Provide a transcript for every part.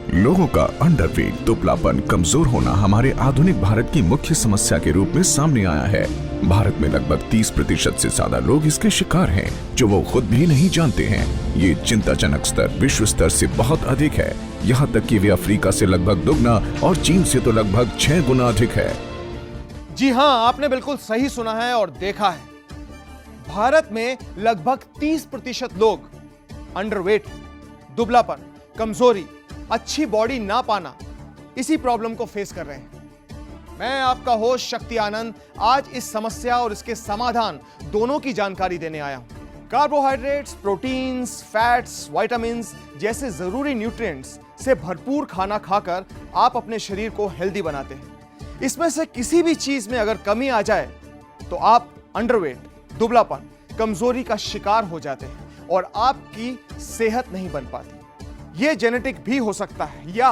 लोगों का अंडरवेट, दुबलापन, कमजोर होना हमारे आधुनिक भारत की मुख्य समस्या के रूप में सामने आया है। भारत में लगभग 30% से ज्यादा लोग इसके शिकार हैं, जो वो खुद भी नहीं जानते हैं। ये चिंताजनक स्तर विश्व स्तर से बहुत अधिक है, यहाँ तक कि वे अफ्रीका से लगभग दुगना और चीन से तो लगभग 6 गुना अधिक है। जी हां, आपने बिल्कुल सही सुना है और देखा है। भारत में लगभग 30% लोग अंडरवेट, दुबलापन, कमजोरी, अच्छी बॉडी ना पाना, इसी प्रॉब्लम को फेस कर रहे हैं। मैं आपका होस्ट शक्ति आनंद आज इस समस्या और इसके समाधान दोनों की जानकारी देने आया हूं। कार्बोहाइड्रेट्स, प्रोटीन्स, फैट्स, विटामिन्स जैसे जरूरी न्यूट्रिएंट्स से भरपूर खाना खाकर आप अपने शरीर को हेल्दी बनाते हैं। इसमें से किसी भी चीज में अगर कमी आ जाए तो आप अंडरवेट, दुबलापन, कमजोरी का शिकार हो जाते हैं और आपकी सेहत नहीं बन पाती। यह जेनेटिक भी हो सकता है, या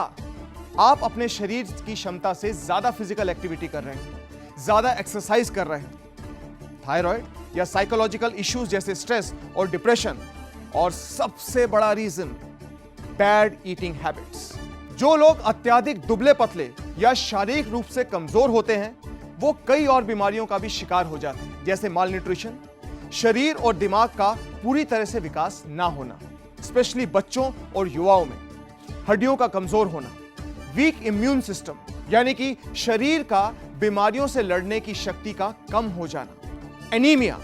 आप अपने शरीर की क्षमता से ज्यादा फिजिकल एक्टिविटी कर रहे हैं, ज्यादा एक्सरसाइज कर रहे हैं, थायराइड या साइकोलॉजिकल इश्यूज जैसे स्ट्रेस और डिप्रेशन, और सबसे बड़ा रीजन बैड ईटिंग हैबिट्स। जो लोग अत्यधिक दुबले पतले या शारीरिक रूप से कमजोर होते हैं, वो कई और बीमारियों का भी शिकार हो जाते हैं, जैसे माल न्यूट्रिशन, शरीर और दिमाग का पूरी तरह से विकास ना होना, स्पेशली बच्चों और युवाओं में, हड्डियों का कमजोर होना, वीक इम्यून सिस्टम यानी कि शरीर का बीमारियों से लड़ने की शक्ति का कम हो जाना, एनीमिया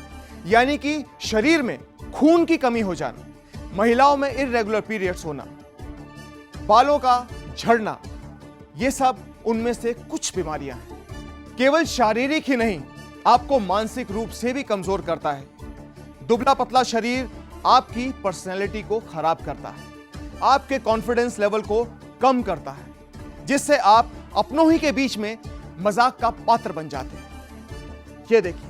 यानी कि शरीर में खून की कमी हो जाना, महिलाओं में इर्रेगुलर पीरियड्स होना, बालों का झड़ना, ये सब उनमें से कुछ बीमारियां हैं। केवल शारीरिक ही नहीं, आपको मानसिक रूप से भी कमजोर करता है। दुबला पतला शरीर आपकी पर्सनैलिटी को खराब करता है, आपके कॉन्फिडेंस लेवल को कम करता है, जिससे आप अपनों ही के बीच में मजाक का पात्र बन जाते हैं। ये देखिए,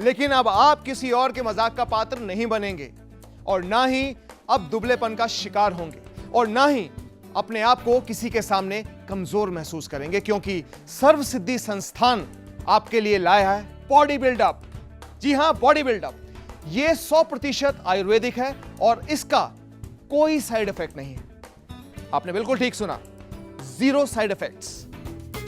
लेकिन अब आप किसी और के मजाक का पात्र नहीं बनेंगे, और ना ही अब दुबलेपन का शिकार होंगे, और ना ही अपने आप को किसी के सामने कमजोर महसूस करेंगे, क्योंकि सर्व सिद्धि संस्थान आपके लिए लाया है बॉडी बिल्डअप। जी हां, बॉडी बिल्डअप। यह 100% आयुर्वेदिक है और इसका कोई साइड इफेक्ट नहीं है। आपने बिल्कुल ठीक सुना, 0 साइड इफेक्ट्स।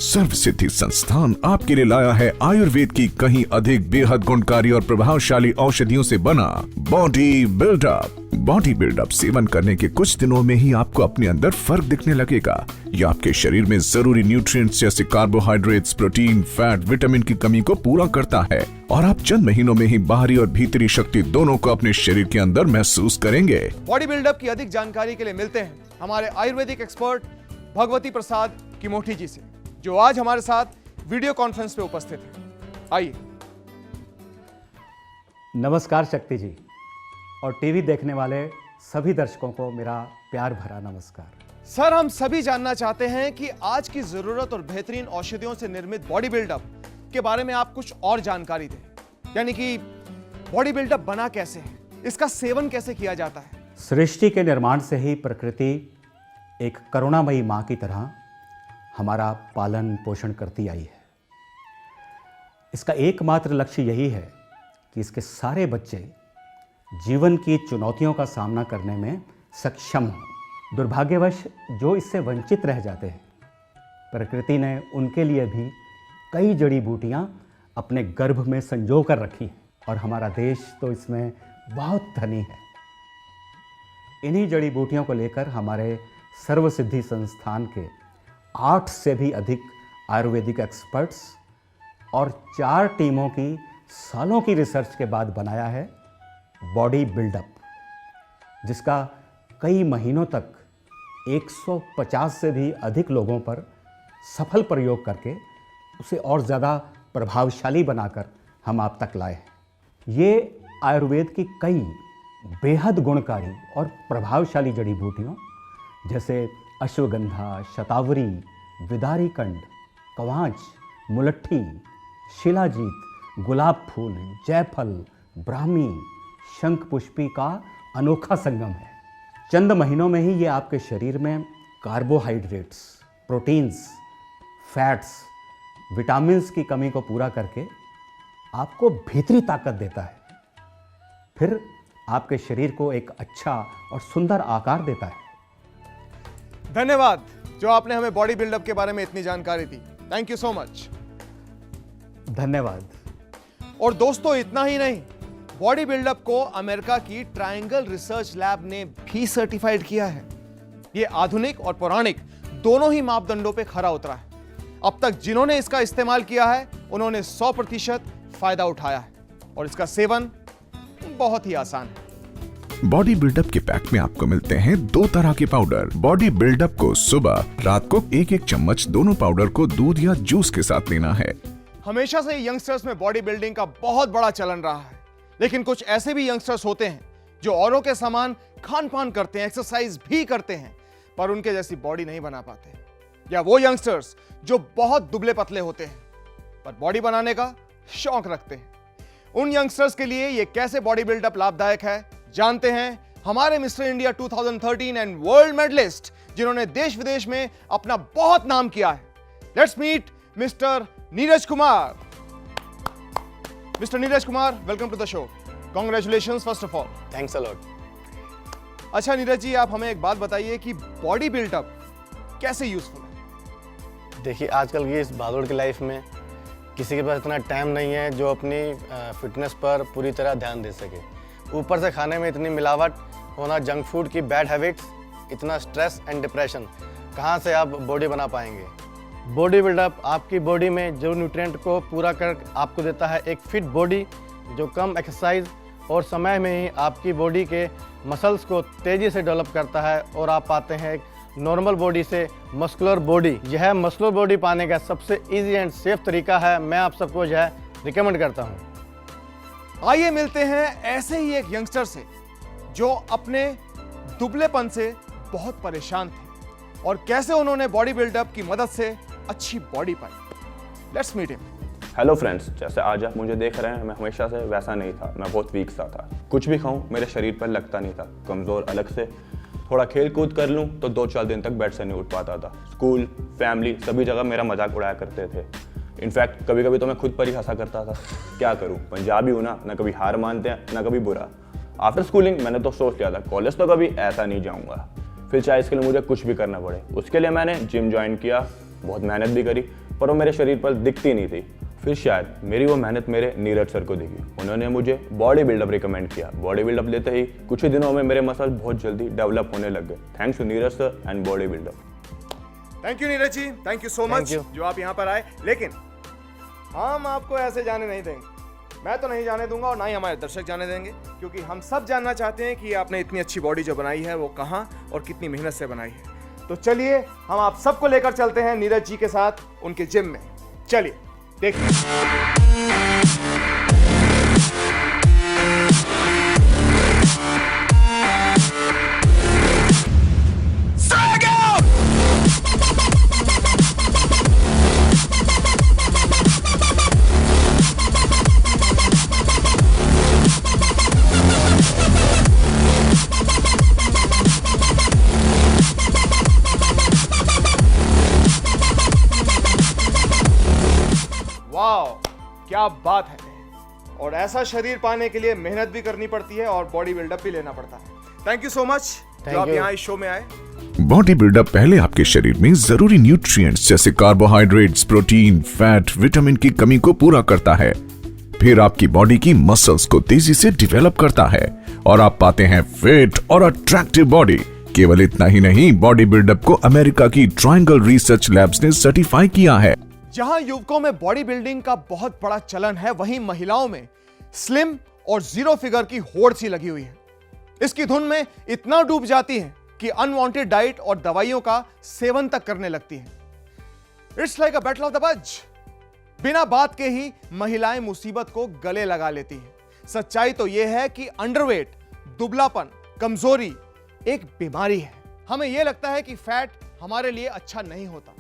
सर्व सिद्धि संस्थान आपके लिए लाया है आयुर्वेद की कहीं अधिक बेहद गुणकारी और प्रभावशाली औषधियों से बना बॉडी बिल्डअप। बॉडी बिल्डअप सेवन करने के कुछ दिनों में ही आपको अपने अंदर फर्क दिखने लगेगा। यह आपके शरीर में जरूरी न्यूट्रिएंट्स जैसे कार्बोहाइड्रेट्स, प्रोटीन, फैट, विटामिन की कमी को पूरा करता है, और आप चंद महीनों में ही बाहरी और भीतरी शक्ति दोनों को अपने शरीर के अंदर महसूस करेंगे। बॉडी बिल्डअप की अधिक जानकारी के लिए मिलते हैं हमारे आयुर्वेदिक एक्सपर्ट भगवती प्रसाद किमोठी जी से, जो आज हमारे साथ वीडियो कॉन्फ्रेंस पे उपस्थित है। आइए। नमस्कार शक्ति जी, और टीवी देखने वाले सभी दर्शकों को मेरा प्यार भरा नमस्कार। सर, हम सभी जानना चाहते हैं कि आज की जरूरत और बेहतरीन औषधियों से निर्मित बॉडी बिल्डअप के बारे में आप कुछ और जानकारी दें। यानी कि बॉडी बिल्डअप बना कैसे है, इसका सेवन कैसे किया जाता है। सृष्टि के निर्माण से ही प्रकृति एक करुणामयी मां की तरह हमारा पालन पोषण करती आई है। इसका एकमात्र लक्ष्य यही है कि इसके सारे बच्चे जीवन की चुनौतियों का सामना करने में सक्षम हों। दुर्भाग्यवश जो इससे वंचित रह जाते हैं, प्रकृति ने उनके लिए भी कई जड़ी बूटियां अपने गर्भ में संजो कर रखी हैं, और हमारा देश तो इसमें बहुत धनी है। इन्हीं जड़ी बूटियों को लेकर हमारे सर्वसिद्धि संस्थान के 8 से भी अधिक आयुर्वेदिक एक्सपर्ट्स और 4 टीमों की सालों की रिसर्च के बाद बनाया है बॉडी बिल्डअप, जिसका कई महीनों तक 150 से भी अधिक लोगों पर सफल प्रयोग करके उसे और ज़्यादा प्रभावशाली बनाकर हम आप तक लाए हैं। ये आयुर्वेद की कई बेहद गुणकारी और प्रभावशाली जड़ी बूटियों जैसे अश्वगंधा, शतावरी, विदारीकंड, कवांच, मुलट्ठी, शिलाजीत, गुलाब फूल, जयफल, ब्राह्मी, शंखपुष्पी का अनोखा संगम है। चंद महीनों में ही ये आपके शरीर में कार्बोहाइड्रेट्स, प्रोटीन्स, फैट्स, विटामिन्स की कमी को पूरा करके आपको भीतरी ताकत देता है, फिर आपके शरीर को एक अच्छा और सुंदर आकार देता है। धन्यवाद जो आपने हमें बॉडी बिल्डअप के बारे में इतनी जानकारी दी। Thank you so much. धन्यवाद। और दोस्तों इतना ही नहीं, बॉडी बिल्डअप को अमेरिका की ट्रायंगल रिसर्च लैब ने भी सर्टिफाइड किया है। यह आधुनिक और पौराणिक दोनों ही मापदंडों पे खरा उतरा है। अब तक जिन्होंने इसका इस्तेमाल किया है उन्होंने 100% फायदा उठाया है और इसका सेवन बहुत ही आसान है। बॉडी बिल्डअप के पैक में आपको मिलते हैं 2 तरह के पाउडर। बॉडी बिल्डअप को सुबह, रात को 1-1 चम्मच दोनों पाउडर को दूध या जूस के साथ लेना है। हमेशा से यंगस्टर्स में बॉडी बिल्डिंग का बहुत बड़ा चलन रहा है, लेकिन कुछ ऐसे भी यंगस्टर्स होते हैं जो औरों के समान खान पान करते हैं, एक्सरसाइज भी करते हैं, पर उनके जैसी बॉडी नहीं बना पाते। या वो यंगस्टर्स जो बहुत दुबले पतले होते हैं पर बॉडी बनाने का शौक रखते हैं। उन यंगस्टर्स के लिए ये कैसे बॉडी बिल्डअप लाभदायक है, जानते हैं हमारे Mister India 2013 and world medalist जिन्होंने देश विदेश में अपना बहुत नाम किया है। Let's meet Mister Neeraj Kumar. Mister Neeraj Kumar, welcome to the show. Congratulations first of all. Thanks a lot. अच्छा नीरज जी, आप हमें एक बात बताइए कि बॉडी बिल्डअप कैसे यूजफुल है? देखिए, आजकल की इस भागदौड़ की लाइफ में किसी के पास इतना टाइम नहीं है जो अपनी फिटनेस पर पूरी तरह ध्यान दे सके। ऊपर से खाने में इतनी मिलावट होना, जंक फूड की बैड हैबिट्स, इतना स्ट्रेस एंड डिप्रेशन, कहाँ से आप बॉडी बना पाएंगे? बॉडी बिल्डअप आपकी बॉडी में जो न्यूट्रिएंट को पूरा कर आपको देता है एक फिट बॉडी जो कम एक्सरसाइज और समय में ही आपकी बॉडी के मसल्स को तेज़ी से डेवलप करता है और आप पाते हैं एक नॉर्मल बॉडी से मस्कुलर बॉडी। यह मस्कुलर बॉडी पाने का सबसे इजी एंड सेफ तरीका है, मैं आप सबको यह रिकमेंड करता हूं। आइए मिलते हैं ऐसे ही एक यंगस्टर से जो अपने दुबलेपन से बहुत परेशान थे और कैसे उन्होंने बॉडी बिल्डअप की मदद से अच्छी बॉडी पाई। Let's meet him. Hello friends, जैसे आज आप मुझे देख रहे हैं, मैं हमेशा से वैसा नहीं था। मैं बहुत वीक सा था, कुछ भी खाऊं मेरे शरीर पर लगता नहीं था, कमज़ोर अलग से। थोड़ा खेल कूद कर लूं तो 2-4 दिन तक बेड से नहीं उठ पाता था। स्कूल, फैमिली, सभी जगह मेरा मजाक उड़ाया करते थे। इनफैक्ट कभी कभी तो मैं खुद पर ही हंसा करता था। क्या करूं, पंजाबी हूं ना कभी हार मानते हैं ना कभी बुरा। आफ्टर स्कूलिंग मैंने तो सोच लिया था कॉलेज तो कभी ऐसा नहीं जाऊंगा, फिर चाहे इसके लिए मुझे कुछ भी करना पड़े। उसके लिए मैंने जिम ज्वाइन किया, बहुत मेहनत भी करी, पर वो मेरे शरीर पर दिखती नहीं थी। फिर शायद मेरी वो मेहनत मेरे नीरज सर को दिखी, उन्होंने मुझे बॉडी बिल्डअप रिकमेंड किया। बॉडी बिल्डअप लेते ही कुछ ही दिनों में मेरे मसल बहुत जल्दी डेवलप होने लग गए, thanks to Neeraj sir and body buildup. Thank you Neeraj ji, thank you so much जो आप यहाँ पर आए। लेकिन हम आपको ऐसे जाने नहीं देंगे, मैं तो नहीं जाने दूंगा और ना ही हमारे दर्शक जाने देंगे, क्योंकि हम सब जानना चाहते हैं कि आपने इतनी अच्छी बॉडी जो बनाई है वो कहाँ और कितनी मेहनत से बनाई है। तो चलिए हम आप सबको लेकर चलते हैं नीरज जी के साथ उनके जिम में। चलिए देखिए। वाह, क्या बात है। और ऐसा शरीर पाने के लिए मेहनत भी करनी पड़ती है और बॉडी बिल्डअप भी लेना पड़ता है। थैंक यू सो मच जो आप यहाँ इस शो में आए। बॉडी बिल्डअप पहले आपके शरीर में जरूरी न्यूट्रिएंट्स जैसे कार्बोहाइड्रेट्स, प्रोटीन, फैट, विटामिन की कमी को पूरा करता है। फिर आपकी बॉडी की मसल्स को तेजी से डेवलप करता है और आप पाते हैं फिट और अट्रैक्टिव बॉडी। केवल इतना ही नहीं, बॉडी बिल्डअप को अमेरिका की ट्रायंगल रिसर्च लैब्स ने सर्टिफाई किया है। जहां युवकों में बॉडी बिल्डिंग का बहुत बड़ा चलन है, वहीं महिलाओं में स्लिम और जीरो फिगर की होड़ सी लगी हुई है। इसकी धुन में इतना डूब जाती हैं कि अनवांटेड डाइट और दवाइयों का सेवन तक करने लगती हैं। It's like a battle of the बज। बिना बात के ही महिलाएं मुसीबत को गले लगा लेती हैं। सच्चाई तो यह है कि अंडरवेट, दुबलापन, कमजोरी एक बीमारी है। हमें यह लगता है कि फैट हमारे लिए अच्छा नहीं होता,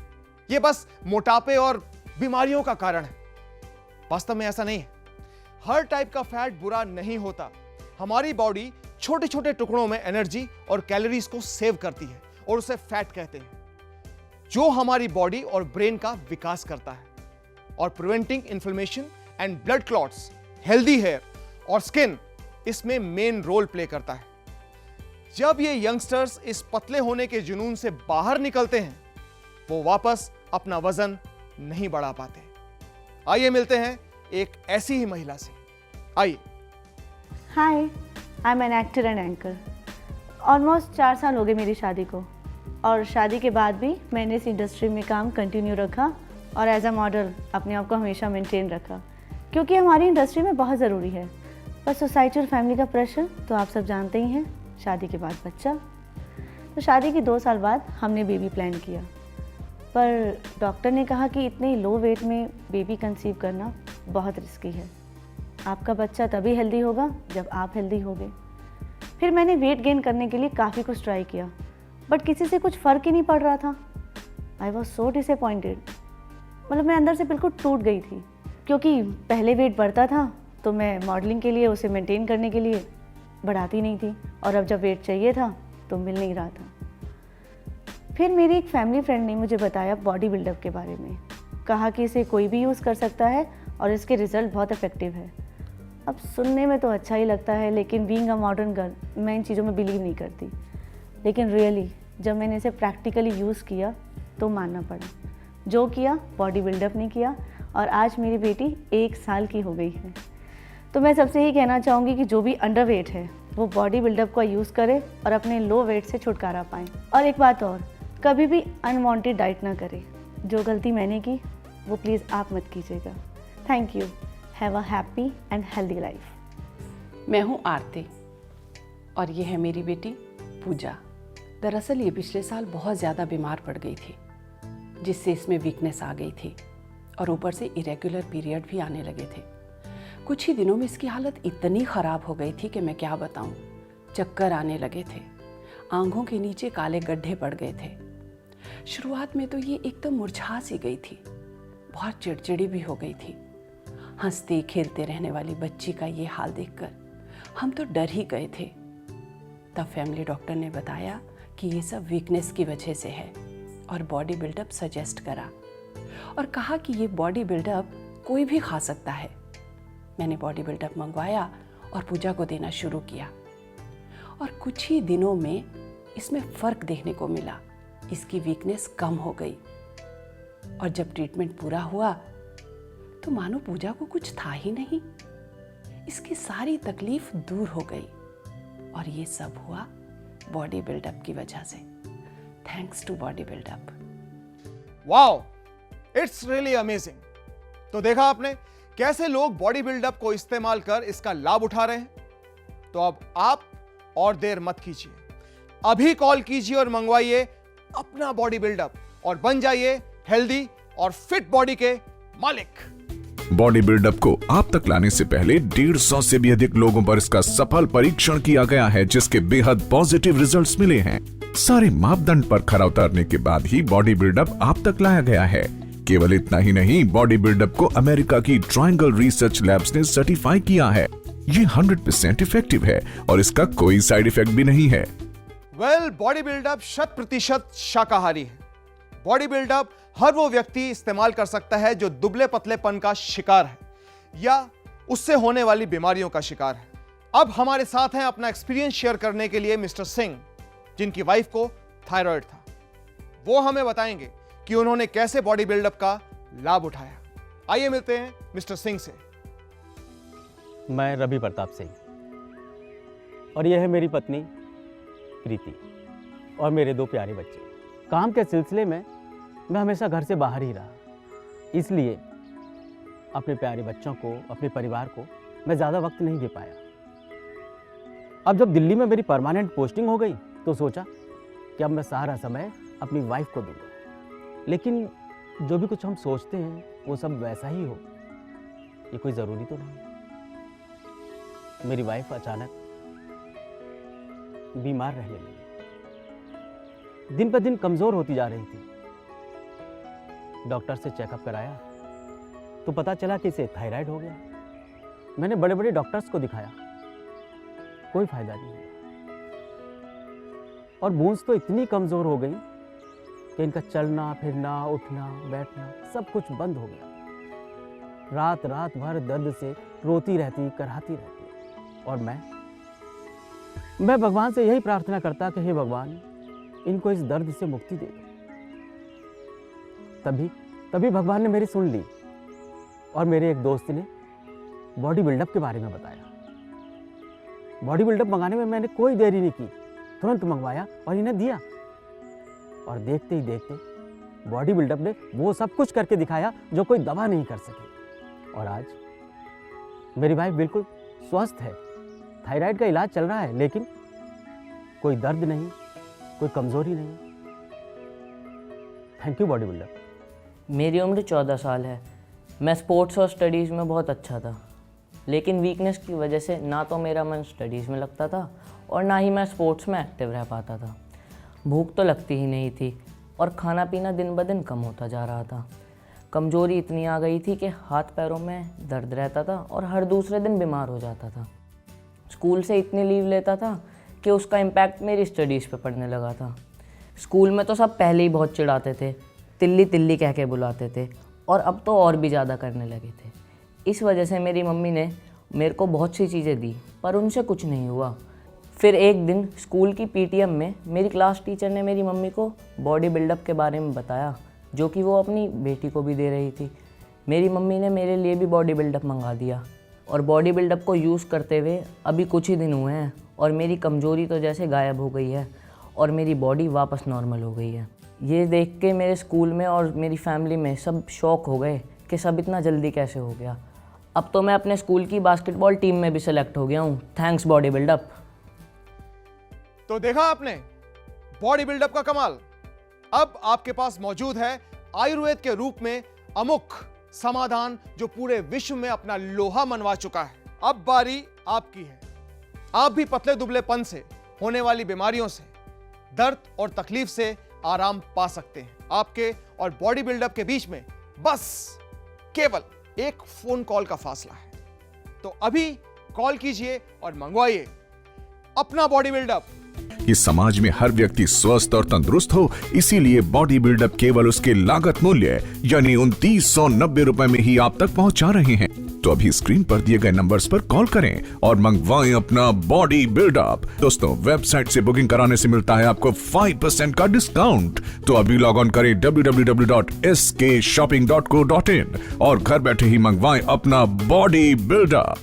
यह बस मोटापे और बीमारियों का कारण है। वास्तव में ऐसा नहीं है। हर टाइप का फैट बुरा नहीं होता। हमारी बॉडी छोटे छोटे टुकड़ों में एनर्जी और कैलोरीज को सेव करती है और उसे फैट कहते हैं, जो हमारी बॉडी और ब्रेन का विकास करता है और preventing inflammation and blood clots, healthy hair और स्किन इसमें मेन रोल प्ले करता है। जब ये यंगस्टर्स इस पतले होने के जुनून से बाहर निकलते हैं, वो वापस अपना वजन नहीं बढ़ा पाते। आइए मिलते हैं एक ऐसी ही महिला से। आइए। Hi, I am an actor and anchor. Almost 4 साल हो गए मेरी शादी को, और शादी के बाद भी मैंने इस इंडस्ट्री में काम कंटिन्यू रखा और एज अ मॉडल अपने आप को हमेशा मेंटेन रखा, क्योंकि हमारी इंडस्ट्री में बहुत ज़रूरी है। पर सोसाइटी और फैमिली का प्रेशर तो आप सब जानते ही हैं। शादी के बाद बच्चा, तो शादी के 2 साल बाद हमने बेबी प्लान किया, पर डॉक्टर ने कहा कि इतने लो वेट में बेबी कंसीव करना बहुत रिस्की है। आपका बच्चा तभी हेल्दी होगा जब आप हेल्दी होगे। फिर मैंने वेट गेन करने के लिए काफ़ी कुछ ट्राई किया, बट किसी से कुछ फ़र्क ही नहीं पड़ रहा था। I was so disappointed. मतलब मैं अंदर से बिल्कुल टूट गई थी, क्योंकि पहले वेट बढ़ता था तो मैं मॉडलिंग के लिए, उसे मेंटेन करने के लिए बढ़ाती नहीं थी, और अब जब वेट चाहिए था तो मिल नहीं रहा था। फिर मेरी एक फैमिली फ्रेंड ने मुझे बताया बॉडी बिल्डअप के बारे में। कहा कि इसे कोई भी यूज़ कर सकता है और इसके रिज़ल्ट बहुत इफेक्टिव है। अब सुनने में तो अच्छा ही लगता है, लेकिन बीइंग अ मॉडर्न गर्ल मैं इन चीज़ों में बिलीव नहीं करती। लेकिन रियली जब मैंने इसे प्रैक्टिकली यूज़ किया तो मानना पड़ा। जो किया बॉडी बिल्डअप ने किया, और आज मेरी बेटी 1 साल की हो गई है। तो मैं सबसे ही कहना चाहूँगी कि जो भी अंडरवेट है वो बॉडी बिल्डअप का यूज़ करे और अपने लो वेट से छुटकारा पाएँ। और एक बात और, कभी भी अनवांटेड डाइट ना करें। जो गलती मैंने की वो प्लीज़ आप मत कीजिएगा। Thank you. Have a happy and healthy life. मैं हूँ आरती और ये है मेरी बेटी पूजा। दरअसल ये पिछले साल बहुत ज़्यादा बीमार पड़ गई थी, जिससे इसमें वीकनेस आ गई थी और ऊपर से इरेगुलर पीरियड भी आने लगे थे। कुछ ही दिनों में इसकी हालत इतनी ख़राब हो गई थी कि मैं क्या बताऊँ। चक्कर आने लगे थे, आंखों के नीचे काले गड्ढे पड़ गए थे। शुरुआत में तो ये एकदम मुरझा सी गई थी, बहुत चिड़चिड़ी भी हो गई थी। हंसते खेलते रहने वाली बच्ची का ये हाल देखकर हम तो डर ही गए थे। तब फैमिली डॉक्टर ने बताया कि ये सब वीकनेस की वजह से है और बॉडी बिल्डअप सजेस्ट करा, और कहा कि ये बॉडी बिल्डअप कोई भी खा सकता है। मैंने बॉडी बिल्डअप मंगवाया और पूजा को देना शुरू किया, और कुछ ही दिनों में इसमें फ़र्क देखने को मिला। इसकी वीकनेस कम हो गई, और जब ट्रीटमेंट पूरा हुआ तो मानो पूजा को कुछ था ही नहीं। इसकी सारी तकलीफ दूर हो गई, और ये सब हुआ बॉडी बिल्डअप की वजह से। Thanks to body buildup. Wow, it's really amazing. तो देखा आपने कैसे लोग बॉडी बिल्डअप को इस्तेमाल कर इसका लाभ उठा रहे हैं। तो अब आप और देर मत कीजिए, अभी कॉल कीजिए और मंगवाइए अपना बॉडी बिल्डअप और बन जाइए हेल्दी और फिट बॉडी के मालिक। बॉडी बिल्डअप को आप तक लाने से पहले 150 से भी अधिक लोगों पर इसका सफल परीक्षण किया गया है, जिसके बेहद पॉजिटिव रिजल्ट्स मिले हैं। सारे मापदंड पर खरा उतरने के बाद ही बॉडी बिल्डअप आप तक लाया गया है। केवल इतना ही नहीं, बॉडी बिल्डअप को अमेरिका की ट्रायंगल रिसर्च लैब्स ने सर्टिफाई किया है। ये 100% इफेक्टिव है और इसका कोई साइड इफेक्ट भी नहीं है। वेल, बॉडी बिल्डअप 100% शाकाहारी है। बॉडी बिल्डअप हर वो व्यक्ति इस्तेमाल कर सकता है जो दुबले पतलेपन का शिकार है या उससे होने वाली बीमारियों का शिकार है। अब हमारे साथ हैं अपना एक्सपीरियंस शेयर करने के लिए मिस्टर सिंह, जिनकी वाइफ को थायराइड था। वो हमें बताएंगे कि उन्होंने कैसे बॉडी बिल्डअप का लाभ उठाया। आइए मिलते हैं मिस्टर सिंह से। मैं रवि प्रताप सिंह, और यह है मेरी पत्नी प्रीति। और मेरे 2 प्यारे बच्चे। काम के सिलसिले में मैं हमेशा घर से बाहर ही रहा, इसलिए अपने प्यारे बच्चों को, अपने परिवार को मैं ज़्यादा वक्त नहीं दे पाया। अब जब दिल्ली में मेरी परमानेंट पोस्टिंग हो गई तो सोचा कि अब मैं सारा समय अपनी वाइफ को दूंगा। लेकिन जो भी कुछ हम सोचते हैं वो सब वैसा ही हो, ये कोई ज़रूरी तो नहीं। मेरी वाइफ अचानक बीमार रहने लगी, दिन पर दिन कमज़ोर होती जा रही थी। डॉक्टर से चेकअप कराया तो पता चला कि इसे थायराइड हो गया। मैंने बड़े बड़े डॉक्टर्स को दिखाया, कोई फायदा नहीं हुआ। और बोन्स तो इतनी कमज़ोर हो गई कि इनका चलना फिरना, उठना बैठना सब कुछ बंद हो गया। रात रात भर दर्द से रोती रहती, कराती रहती। और मैं भगवान से यही प्रार्थना करता कि हे भगवान, इनको इस दर्द से मुक्ति दे दो। तभी भगवान ने मेरी सुन ली और मेरे एक दोस्त ने बॉडी बिल्डअप के बारे में बताया। बॉडी बिल्डअप मंगाने में मैंने कोई देरी नहीं की, तुरंत मंगवाया और इन्हें दिया। और देखते ही देखते बॉडी बिल्डअप ने वो सब कुछ करके दिखाया जो कोई दवा नहीं कर सके। और आज मेरी वाइफ बिल्कुल स्वस्थ है। थायराइड का इलाज चल रहा है, लेकिन कोई दर्द नहीं, कोई कमजोरी नहीं। Thank you body buildup. मेरी उम्र 14 साल है। मैं स्पोर्ट्स और स्टडीज़ में बहुत अच्छा था, लेकिन वीकनेस की वजह से ना तो मेरा मन स्टडीज़ में लगता था और ना ही मैं स्पोर्ट्स में एक्टिव रह पाता था। भूख तो लगती ही नहीं थी और खाना पीना दिन ब दिन कम होता जा रहा था। कमज़ोरी इतनी आ गई थी कि हाथ पैरों में दर्द रहता था और हर दूसरे दिन बीमार हो जाता था। स्कूल से इतनी लीव लेता था कि उसका इम्पैक्ट मेरी स्टडीज़ पे पड़ने लगा था। स्कूल में तो सब पहले ही बहुत चिढ़ाते थे, तिल्ली तिल्ली कह के बुलाते थे और अब तो और भी ज़्यादा करने लगे थे। इस वजह से मेरी मम्मी ने मेरे को बहुत सी चीज़ें दी, पर उनसे कुछ नहीं हुआ। फिर एक दिन स्कूल की पीटीएम में मेरी क्लास टीचर ने मेरी मम्मी को बॉडी बिल्डअप के बारे में बताया, जो कि वो अपनी बेटी को भी दे रही थी। मेरी मम्मी ने मेरे लिए भी बॉडी बिल्डअप मंगा दिया और बॉडी बिल्डअप को यूज़ करते हुए अभी कुछ ही दिन हुए हैं और मेरी कमज़ोरी तो जैसे गायब हो गई है और मेरी बॉडी वापस नॉर्मल हो गई है। ये देख के मेरे स्कूल में और मेरी फैमिली में सब शॉक हो गए कि सब इतना जल्दी कैसे हो गया। अब तो मैं अपने स्कूल की बास्केटबॉल टीम में भी सेलेक्ट हो गया हूँ, थैंक्स बॉडी बिल्डअप। तो देखा आपने बॉडी बिल्डअप का कमाल। अब आपके पास मौजूद है आयुर्वेद के रूप में अमुक समाधान, जो पूरे विश्व में अपना लोहा मनवा चुका है। अब बारी आपकी है। आप भी पतले दुबलेपन से होने वाली बीमारियों से, दर्द और तकलीफ से आराम पा सकते हैं। आपके और बॉडी बिल्डअप के बीच में बस केवल एक फोन कॉल का फासला है। तो अभी कॉल कीजिए और मंगवाइए अपना बॉडी बिल्डअप। कि समाज में हर व्यक्ति स्वस्थ और तंदुरुस्त हो, इसीलिए बॉडी बिल्डअप केवल उसके लागत मूल्य यानी 2990 रुपए में ही आप तक पहुंचा रहे हैं। तो अभी स्क्रीन पर दिए गए नंबर्स पर कॉल करें और मंगवाएं अपना बॉडी बिल्डअप। दोस्तों, वेबसाइट से बुकिंग कराने से मिलता है आपको 5% का डिस्काउंट। तो अभी लॉग ऑन करें www.skshopping.co.in और घर बैठे ही मंगवाएं अपना बॉडी बिल्डअप।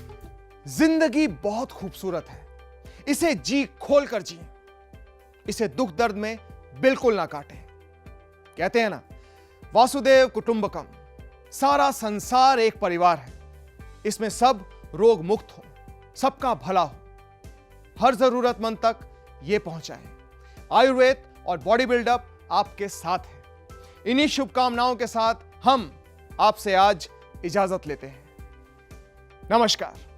जिंदगी बहुत खूबसूरत है, इसे जी खोल कर जिए, इसे दुख दर्द में बिल्कुल ना काटें। कहते हैं ना, वासुदेव कुटुंबकम, सारा संसार एक परिवार है। इसमें सब रोग मुक्त हो, सबका भला हो, हर जरूरतमंद तक यह पहुंचाए। आयुर्वेद और बॉडी बिल्डअप आपके साथ है। इन्हीं शुभकामनाओं के साथ हम आपसे आज इजाजत लेते हैं। नमस्कार।